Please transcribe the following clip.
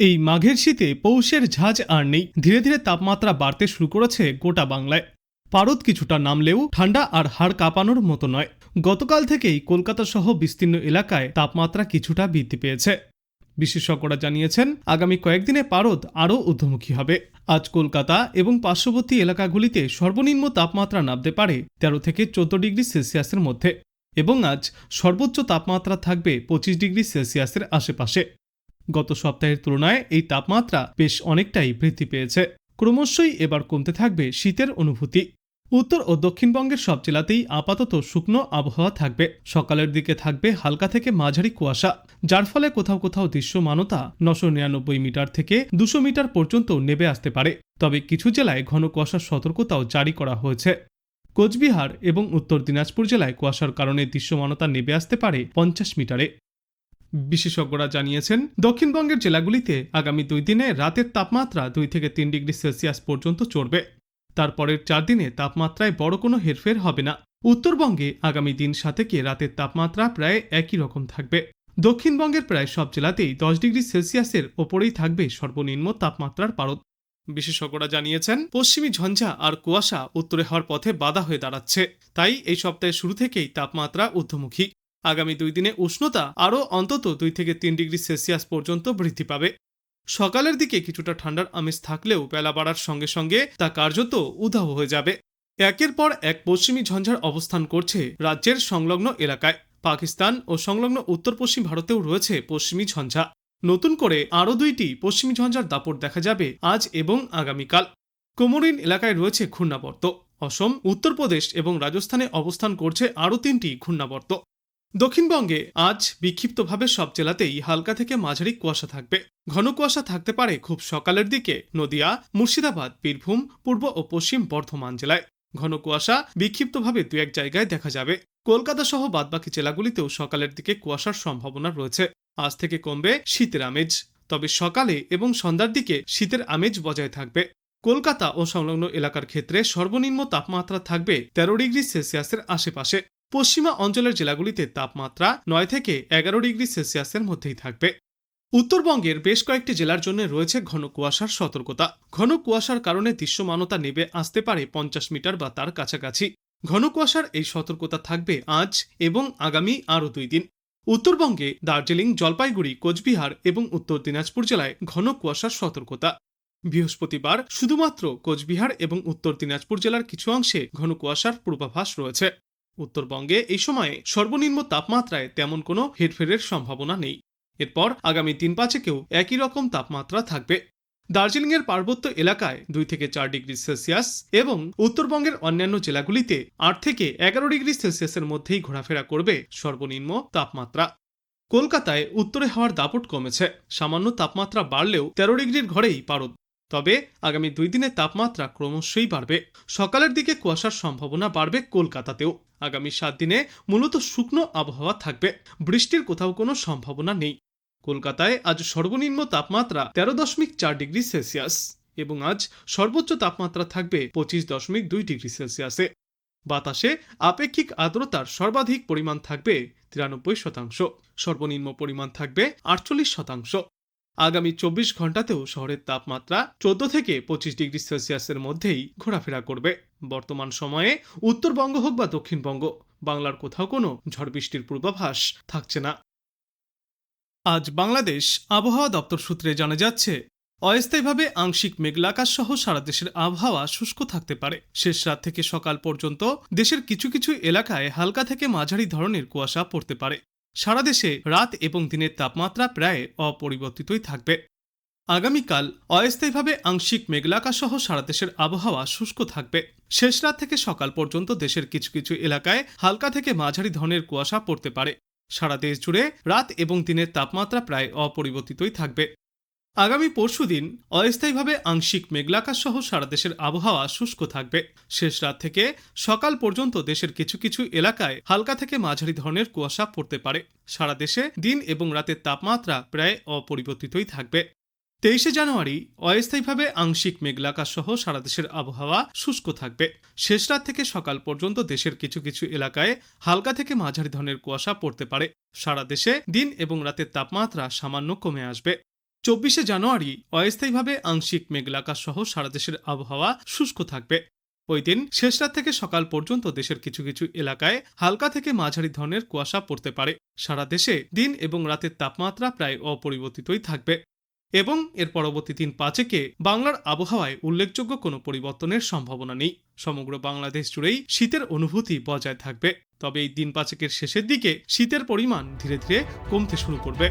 এই মাঘের শীতে পৌষের ঝাঁজ আর নেই। ধীরে ধীরে তাপমাত্রা বাড়তে শুরু করেছে গোটা বাংলায়। পারদ কিছুটা নামলেও ঠান্ডা আর হাড় কাঁপানোর মতো নয়। গতকাল থেকেই কলকাতা সহ বিস্তীর্ণ এলাকায় তাপমাত্রা কিছুটা বৃদ্ধি পেয়েছে। বিশেষজ্ঞরা জানিয়েছেন, আগামী কয়েকদিনে পারদ আরও ঊর্ধ্বমুখী হবে। আজ কলকাতা এবং পার্শ্ববর্তী এলাকাগুলিতে সর্বনিম্ন তাপমাত্রা নামতে পারে 13 থেকে 14 ডিগ্রি সেলসিয়াসের মধ্যে, এবং আজ সর্বোচ্চ তাপমাত্রা থাকবে 25 ডিগ্রি সেলসিয়াসের আশেপাশে। গত সপ্তাহের তুলনায় এই তাপমাত্রা বেশ অনেকটাই বৃদ্ধি পেয়েছে। ক্রমশই এবার কমতে থাকবে শীতের অনুভূতি। উত্তর ও দক্ষিণবঙ্গের সব জেলাতেই আপাতত শুকনো আবহাওয়া থাকবে। সকালের দিকে থাকবে হালকা থেকে মাঝারি কুয়াশা, যার ফলে কোথাও কোথাও দৃশ্যমানতা 999 মিটার থেকে 200 মিটার পর্যন্ত নেমে আসতে পারে। তবে কিছু জেলায় ঘন কুয়াশার সতর্কতাও জারি করা হয়েছে। কোচবিহার এবং উত্তর দিনাজপুর জেলায় কুয়াশার কারণে দৃশ্যমানতা নেমে আসতে পারে 50 মিটারে। বিশেষজ্ঞরা জানিয়েছেন, দক্ষিণবঙ্গের জেলাগুলিতে আগামী 2 দিনে রাতের তাপমাত্রা 2 থেকে 3 ডিগ্রি সেলসিয়াস পর্যন্ত চড়বে। তারপরের 4 দিনে তাপমাত্রায় বড় কোনো হেরফের হবে না। উত্তরবঙ্গে আগামী দিন 7 রাতের তাপমাত্রা প্রায় একই রকম থাকবে। দক্ষিণবঙ্গের প্রায় সব জেলাতেই 10 ডিগ্রি সেলসিয়াসের ওপরেই থাকবে সর্বনিম্ন তাপমাত্রার পারদ। বিশেষজ্ঞরা জানিয়েছেন, পশ্চিমী ঝঞ্ঝা আর কুয়াশা উত্তরে হওয়ার পথে বাধা হয়ে দাঁড়াচ্ছে। তাই এই সপ্তাহের শুরু থেকেই তাপমাত্রা ঊর্ধ্বমুখী। আগামী 2 দিনে উষ্ণতা আরও অন্তত 2 থেকে 3 ডিগ্রি সেলসিয়াস পর্যন্ত বৃদ্ধি পাবে। সকালের দিকে কিছুটা ঠান্ডার আমেজ থাকলেও বেলা বাড়ার সঙ্গে সঙ্গে তা কার্যত উধাও হয়ে যাবে। একের পর এক পশ্চিমী ঝঞ্ঝার অবস্থান করছে রাজ্যের সংলগ্ন এলাকায়। পাকিস্তান ও সংলগ্ন উত্তর পশ্চিম ভারতেও রয়েছে পশ্চিমী ঝঞ্ঝা। নতুন করে আরও 2টি পশ্চিমী ঝঞ্ঝার দাপট দেখা যাবে আজ এবং আগামীকাল। কোমোরিন এলাকায় রয়েছে ঘূর্ণাবর্ত। অসম, উত্তরপ্রদেশ এবং রাজস্থানে অবস্থান করছে আরও 3টি ঘূর্ণাবর্ত। দক্ষিণবঙ্গে আজ বিক্ষিপ্তভাবে সব জেলাতেই হালকা থেকে মাঝারি কুয়াশা থাকবে। ঘন কুয়াশা থাকতে পারে খুব সকালের দিকে নদিয়া, মুর্শিদাবাদ, বীরভূম, পূর্ব ও পশ্চিম বর্ধমান জেলায়। ঘন কুয়াশা বিক্ষিপ্তভাবে 2-1 জায়গায় দেখা যাবে। কলকাতা সহ বাদবাকি জেলাগুলিতেও সকালের দিকে কুয়াশার সম্ভাবনা রয়েছে। আজ থেকে কমবে শীতের আমেজ, তবে সকালে এবং সন্ধ্যার দিকে শীতের আমেজ বজায় থাকবে। কলকাতা ও সংলগ্ন এলাকার ক্ষেত্রে সর্বনিম্ন তাপমাত্রা থাকবে 13 ডিগ্রি সেলসিয়াসের আশেপাশে। পশ্চিমা অঞ্চলের জেলাগুলিতে তাপমাত্রা 9 থেকে 11 ডিগ্রি সেলসিয়াসের মধ্যেই থাকবে। উত্তরবঙ্গের বেশ কয়েকটি জেলার জন্য রয়েছে ঘন কুয়াশার সতর্কতা। ঘন কুয়াশার কারণে দৃশ্যমানতা নেমে আসতে পারে 50 মিটার বা তার কাছাকাছি। ঘন কুয়াশার এই সতর্কতা থাকবে আজ এবং আগামী আরও 2 দিন। উত্তরবঙ্গে দার্জিলিং, জলপাইগুড়ি, কোচবিহার এবং উত্তর দিনাজপুর জেলায় ঘন কুয়াশার সতর্কতা। বৃহস্পতিবার শুধুমাত্র কোচবিহার এবং উত্তর দিনাজপুর জেলার কিছু অংশে ঘন কুয়াশার পূর্বাভাস রয়েছে। উত্তরবঙ্গে এই সময়ে সর্বনিম্ন তাপমাত্রায় তেমন কোনো হেরফেরের সম্ভাবনা নেই। এরপর আগামী 3-5 একই রকম তাপমাত্রা থাকবে। দার্জিলিংয়ের পার্বত্য এলাকায় 2 থেকে 4 ডিগ্রি সেলসিয়াস এবং উত্তরবঙ্গের অন্যান্য জেলাগুলিতে 8 থেকে 11 ডিগ্রি সেলসিয়াসের মধ্যেই ঘোরাফেরা করবে সর্বনিম্ন তাপমাত্রা। কলকাতায় উত্তরে হওয়ার দাপট কমেছে। সামান্য তাপমাত্রা বাড়লেও 13 ডিগ্রির ঘরেই পারদ। তবে আগামী 2 দিনে তাপমাত্রা ক্রমশই বাড়বে। সকালের দিকে কুয়াশার সম্ভাবনা বাড়বে কলকাতাতেও। আগামী 7 দিনে মূলত শুকনো আবহাওয়া থাকবে। বৃষ্টির কোথাও কোনো সম্ভাবনা নেই। কলকাতায় আজ সর্বনিম্ন তাপমাত্রা 13.4 ডিগ্রি সেলসিয়াস এবং আজ সর্বোচ্চ তাপমাত্রা থাকবে 25.2 ডিগ্রি সেলসিয়াসে। বাতাসে আপেক্ষিক আর্দ্রতার সর্বাধিক পরিমাণ থাকবে 93%, সর্বনিম্ন পরিমাণ থাকবে 48%। আগামী 24 ঘন্টাতেও শহরের তাপমাত্রা 14 থেকে 25 ডিগ্রি সেলসিয়াসের মধ্যেই ঘোরাফেরা করবে। বর্তমান সময়ে উত্তরবঙ্গ হোক বা দক্ষিণবঙ্গ, বাংলার কোথাও কোনো ঝড় বৃষ্টির পূর্বাভাস থাকছে না। আজ বাংলাদেশ আবহাওয়া দপ্তর সূত্রে জানা যাচ্ছে, অস্থায়ীভাবে আংশিক মেঘলা আকাশ সহ সারা দেশের আবহাওয়া শুষ্ক থাকতে পারে। শেষ রাত থেকে সকাল পর্যন্ত দেশের কিছু কিছু এলাকায় হালকা থেকে মাঝারি ধরনের কুয়াশা পড়তে পারে। সারা দেশে রাত এবং দিনের তাপমাত্রা প্রায় অপরিবর্তিতই থাকবে। আগামীকাল অস্থায়ীভাবে আংশিক মেঘলা আকাশ সহ সারা দেশের আবহাওয়া শুষ্ক থাকবে। শেষ রাত থেকে সকাল পর্যন্ত দেশের কিছু কিছু এলাকায় হালকা থেকে মাঝারি ধরনের কুয়াশা পড়তে পারে। সারা দেশ জুড়ে রাত এবং দিনের তাপমাত্রা প্রায় অপরিবর্তিতই থাকবে। আগামী পরশুদিন অস্থায়ীভাবে আংশিক মেঘলা আকাশ সহ সারা দেশের আবহাওয়া শুষ্ক থাকবে। শেষ রাত থেকে সকাল পর্যন্ত দেশের কিছু কিছু এলাকায় হালকা থেকে মাঝারি ধরনের কুয়াশা পড়তে পারে। সারা দেশে দিন এবং রাতের তাপমাত্রা প্রায় অপরিবর্তিতই থাকবে। 23 জানুয়ারি অস্থায়ীভাবে আংশিক মেঘলা আকাশ সহ সারা দেশের আবহাওয়া শুষ্ক থাকবে। শেষ রাত থেকে সকাল পর্যন্ত দেশের কিছু কিছু এলাকায় হালকা থেকে মাঝারি ধরনের কুয়াশা পড়তে পারে। সারা দেশে দিন এবং রাতের তাপমাত্রা সামান্য কমে আসবে। জানুয়ারি অস্থায়ীভাবে আংশিক মেঘলা আকাশ সহ সারা দেশের আবহাওয়া শুষ্ক থাকবে। ওই দিন শেষ রাত থেকে সকাল পর্যন্ত দেশের কিছু কিছু এলাকায় হালকা থেকে মাঝারি ধরনের কুয়াশা পড়তে পারে। সারা দেশে দিন এবং রাতের তাপমাত্রা প্রায় অপরিবর্তিতই থাকবে এবং এর পরবর্তী দিন 5 বাংলার আবহাওয়ায় উল্লেখযোগ্য কোনো পরিবর্তনের সম্ভাবনা নেই। সমগ্র বাংলাদেশ জুড়েই শীতের অনুভূতি বজায় থাকবে, তবে এই দিন 5 শেষের দিকে শীতের পরিমাণ ধীরে ধীরে কমতে শুরু করবে।